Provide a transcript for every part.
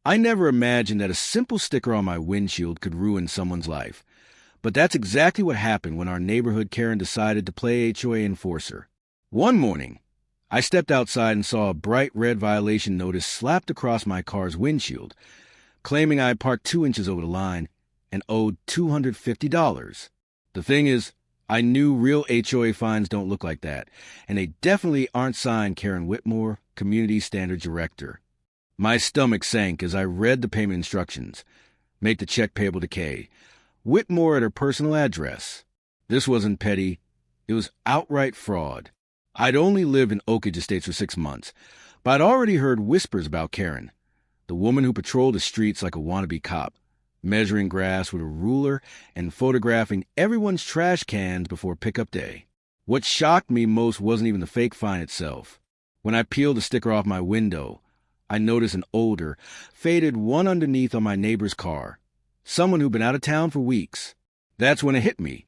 I never imagined that a simple sticker on my windshield could ruin someone's life. But that's exactly what happened when our neighborhood Karen decided to play HOA enforcer. One morning, I stepped outside and saw a bright red violation notice slapped across my car's windshield, claiming I had parked 2 inches over the line and owed $250. The thing is, I knew real HOA fines don't look like that, and they definitely aren't signed Karen Whitmore, Community Standards Director. My stomach sank as I read the payment instructions. Make the check payable to Kay. Whitmore at her personal address. This wasn't petty. It was outright fraud. I'd only lived in Oak Ridge Estates for 6 months, but I'd already heard whispers about Karen, the woman who patrolled the streets like a wannabe cop, measuring grass with a ruler and photographing everyone's trash cans before pickup day. What shocked me most wasn't even the fake fine itself. When I peeled the sticker off my window, I noticed an older, faded one underneath on my neighbor's car. Someone who'd been out of town for weeks. That's when it hit me.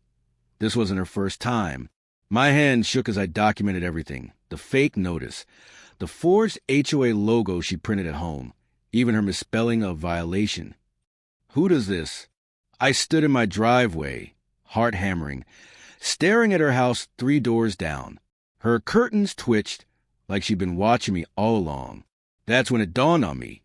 This wasn't her first time. My hand shook as I documented everything. The fake notice, the forged HOA logo she printed at home, even her misspelling of violation. Who does this? I stood in my driveway, heart hammering, staring at her house 3 doors down. Her curtains twitched like she'd been watching me all along. That's when it dawned on me.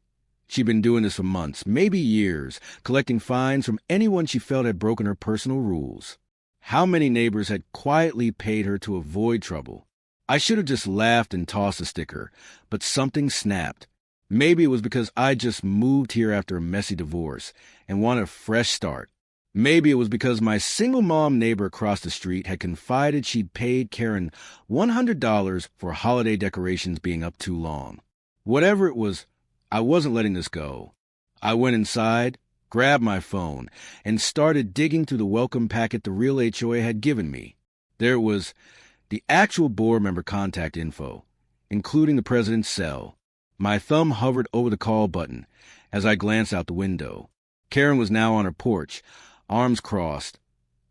She'd been doing this for months, maybe years, collecting fines from anyone she felt had broken her personal rules. How many neighbors had quietly paid her to avoid trouble? I should have just laughed and tossed the sticker, but something snapped. Maybe it was because I just moved here after a messy divorce and wanted a fresh start. Maybe it was because my single mom neighbor across the street had confided she'd paid Karen $100 for holiday decorations being up too long. Whatever it was, I wasn't letting this go. I went inside, grabbed my phone, and started digging through the welcome packet the real HOA had given me. There was the actual board member contact info, including the president's cell. My thumb hovered over the call button as I glanced out the window. Karen was now on her porch, arms crossed,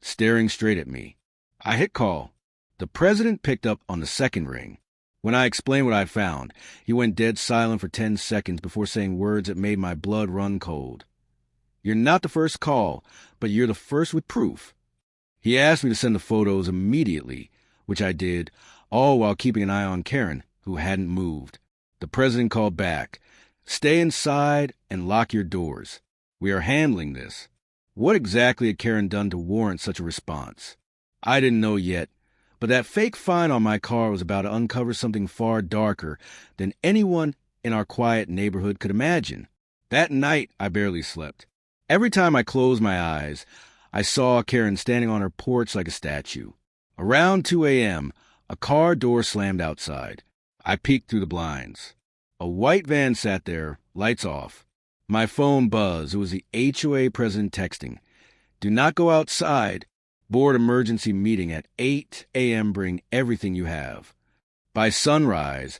staring straight at me. I hit call. The president picked up on the second ring. When I explained what I found, he went dead silent for 10 seconds before saying words that made my blood run cold. You're not the first call, but you're the first with proof. He asked me to send the photos immediately, which I did, all while keeping an eye on Karen, who hadn't moved. The president called back. Stay inside and lock your doors. We are handling this. What exactly had Karen done to warrant such a response? I didn't know yet, but that fake fine on my car was about to uncover something far darker than anyone in our quiet neighborhood could imagine. That night, I barely slept. Every time I closed my eyes, I saw Karen standing on her porch like a statue. Around 2 a.m., a car door slammed outside. I peeked through the blinds. A white van sat there, lights off. My phone buzzed. It was the HOA president texting. Do not go outside. Board emergency meeting at 8 a.m. Bring everything you have. By sunrise,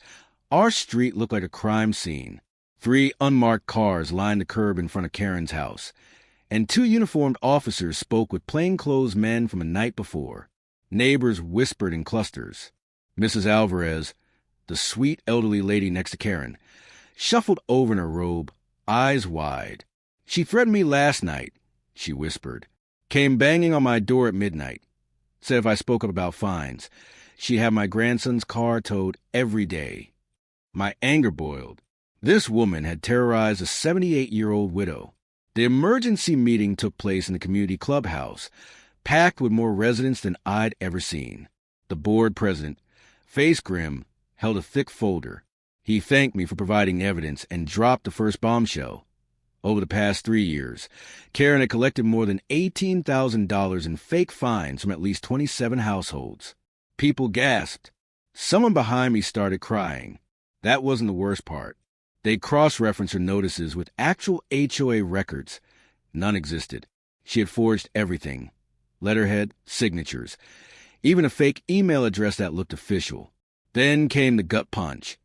our street looked like a crime scene. 3 unmarked cars lined the curb in front of Karen's house, and 2 uniformed officers spoke with plainclothes men from a night before. Neighbors whispered in clusters. Mrs. Alvarez, the sweet elderly lady next to Karen, shuffled over in her robe, eyes wide. She threatened me last night, she whispered. Came banging on my door at midnight. Said if I spoke up about fines, she'd have my grandson's car towed every day. My anger boiled. This woman had terrorized a 78-year-old widow. The emergency meeting took place in the community clubhouse, packed with more residents than I'd ever seen. The board president, face grim, held a thick folder. He thanked me for providing evidence and dropped the first bombshell. Over the past 3 years, Karen had collected more than $18,000 in fake fines from at least 27 households. People gasped. Someone behind me started crying. That wasn't the worst part. They cross-referenced her notices with actual HOA records. None existed. She had forged everything. Letterhead, signatures, even a fake email address that looked official. Then came the gut punch.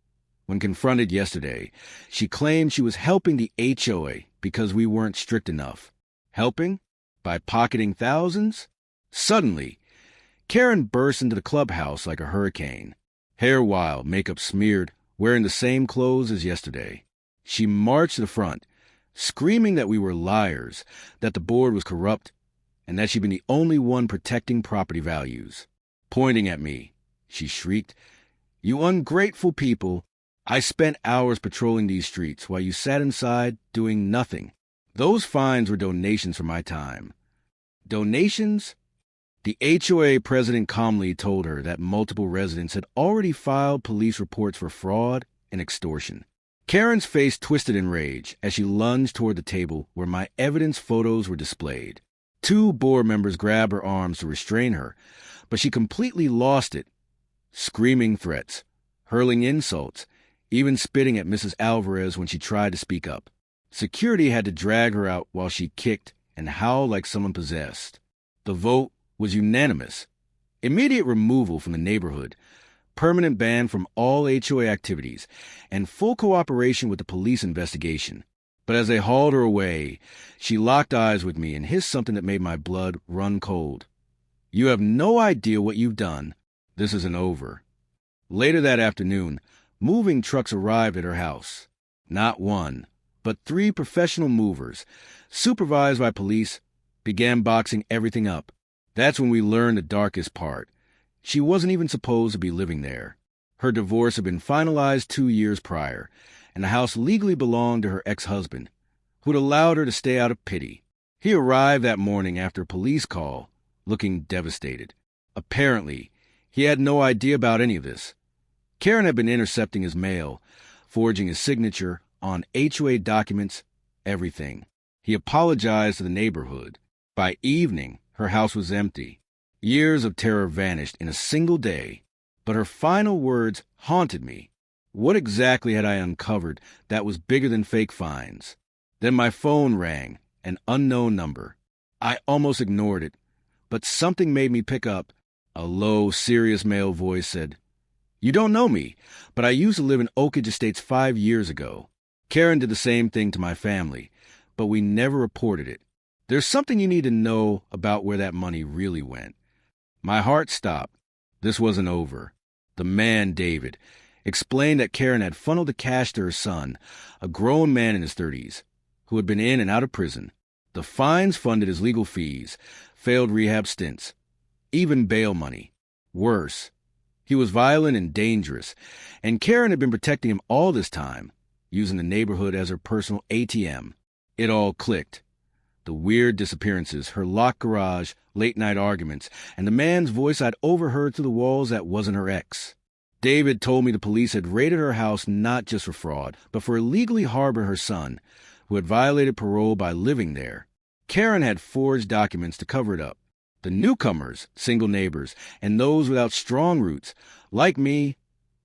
When confronted yesterday, she claimed she was helping the HOA because we weren't strict enough. Helping? By pocketing thousands? Suddenly, Karen burst into the clubhouse like a hurricane. Hair wild, makeup smeared, wearing the same clothes as yesterday. She marched to the front, screaming that we were liars, that the board was corrupt, and that she'd been the only one protecting property values. Pointing at me, she shrieked, "You ungrateful people! I spent hours patrolling these streets while you sat inside doing nothing. Those fines were donations for my time." Donations? The HOA president calmly told her that multiple residents had already filed police reports for fraud and extortion. Karen's face twisted in rage as she lunged toward the table where my evidence photos were displayed. 2 board members grabbed her arms to restrain her, but she completely lost it, screaming threats, hurling insults, even spitting at Mrs. Alvarez when she tried to speak up. Security had to drag her out while she kicked and howled like someone possessed. The vote was unanimous. Immediate removal from the neighborhood, permanent ban from all HOA activities, and full cooperation with the police investigation. But as they hauled her away, she locked eyes with me and hissed something that made my blood run cold. "You have no idea what you've done. This isn't over." Later that afternoon, moving trucks arrived at her house. Not 1, but 3 professional movers, supervised by police, began boxing everything up. That's when we learned the darkest part. She wasn't even supposed to be living there. Her divorce had been finalized 2 years prior, and the house legally belonged to her ex-husband, who'd allowed her to stay out of pity. He arrived that morning after a police call, looking devastated. Apparently, he had no idea about any of this. Karen had been intercepting his mail, forging his signature on HOA documents, everything. He apologized to the neighborhood. By evening, her house was empty. Years of terror vanished in a single day, but her final words haunted me. What exactly had I uncovered that was bigger than fake fines? Then my phone rang, an unknown number. I almost ignored it, but something made me pick up. A low, serious male voice said, "You don't know me, but I used to live in Oak Ridge Estates 5 years ago. Karen did the same thing to my family, but we never reported it. There's something you need to know about where that money really went." My heart stopped. This wasn't over. The man, David, explained that Karen had funneled the cash to her son, a grown man in his 30s, who had been in and out of prison. The fines funded his legal fees, failed rehab stints, even bail money. Worse, he was violent and dangerous, and Karen had been protecting him all this time, using the neighborhood as her personal ATM. It all clicked. The weird disappearances, her locked garage, late-night arguments, and the man's voice I'd overheard through the walls that wasn't her ex. David told me the police had raided her house not just for fraud, but for illegally harboring her son, who had violated parole by living there. Karen had forged documents to cover it up. The newcomers, single neighbors, and those without strong roots, like me,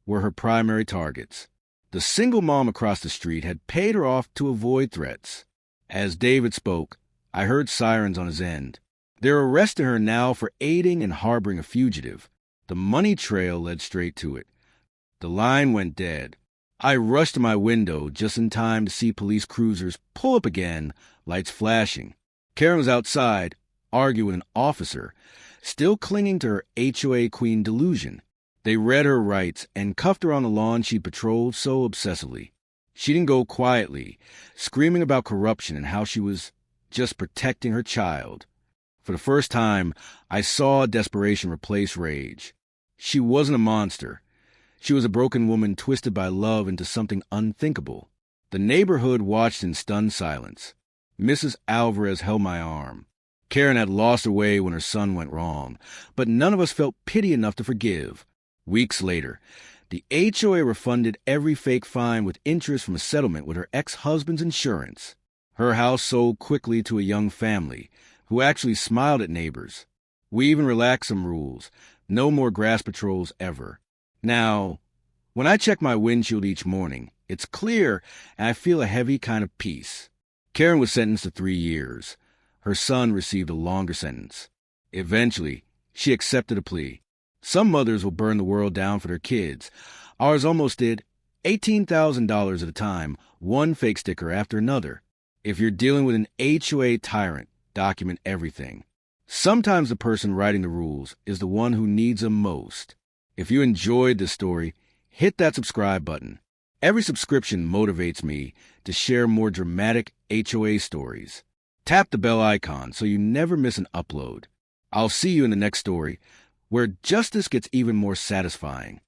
were her primary targets. The single mom across the street had paid her off to avoid threats. As David spoke, I heard sirens on his end. They're arresting her now for aiding and harboring a fugitive. The money trail led straight to it. The line went dead. I rushed to my window just in time to see police cruisers pull up again, lights flashing. Karen was outside, arguing with an officer, still clinging to her HOA queen delusion. They read her rights and cuffed her on the lawn she patrolled so obsessively. She didn't go quietly, screaming about corruption and how she was just protecting her child. For the first time, I saw desperation replace rage. She wasn't a monster. She was a broken woman twisted by love into something unthinkable. The neighborhood watched in stunned silence. Mrs. Alvarez held my arm. Karen had lost her way when her son went wrong, but none of us felt pity enough to forgive. Weeks later, the HOA refunded every fake fine with interest from a settlement with her ex-husband's insurance. Her house sold quickly to a young family, who actually smiled at neighbors. We even relaxed some rules. No more grass patrols ever. Now, when I check my windshield each morning, it's clear and I feel a heavy kind of peace. Karen was sentenced to 3 years. Her son received a longer sentence. Eventually, she accepted a plea. Some mothers will burn the world down for their kids. Ours almost did. $18,000 at a time, one fake sticker after another. If you're dealing with an HOA tyrant, document everything. Sometimes the person writing the rules is the one who needs them most. If you enjoyed this story, hit that subscribe button. Every subscription motivates me to share more dramatic HOA stories. Tap the bell icon so you never miss an upload. I'll see you in the next story, where justice gets even more satisfying.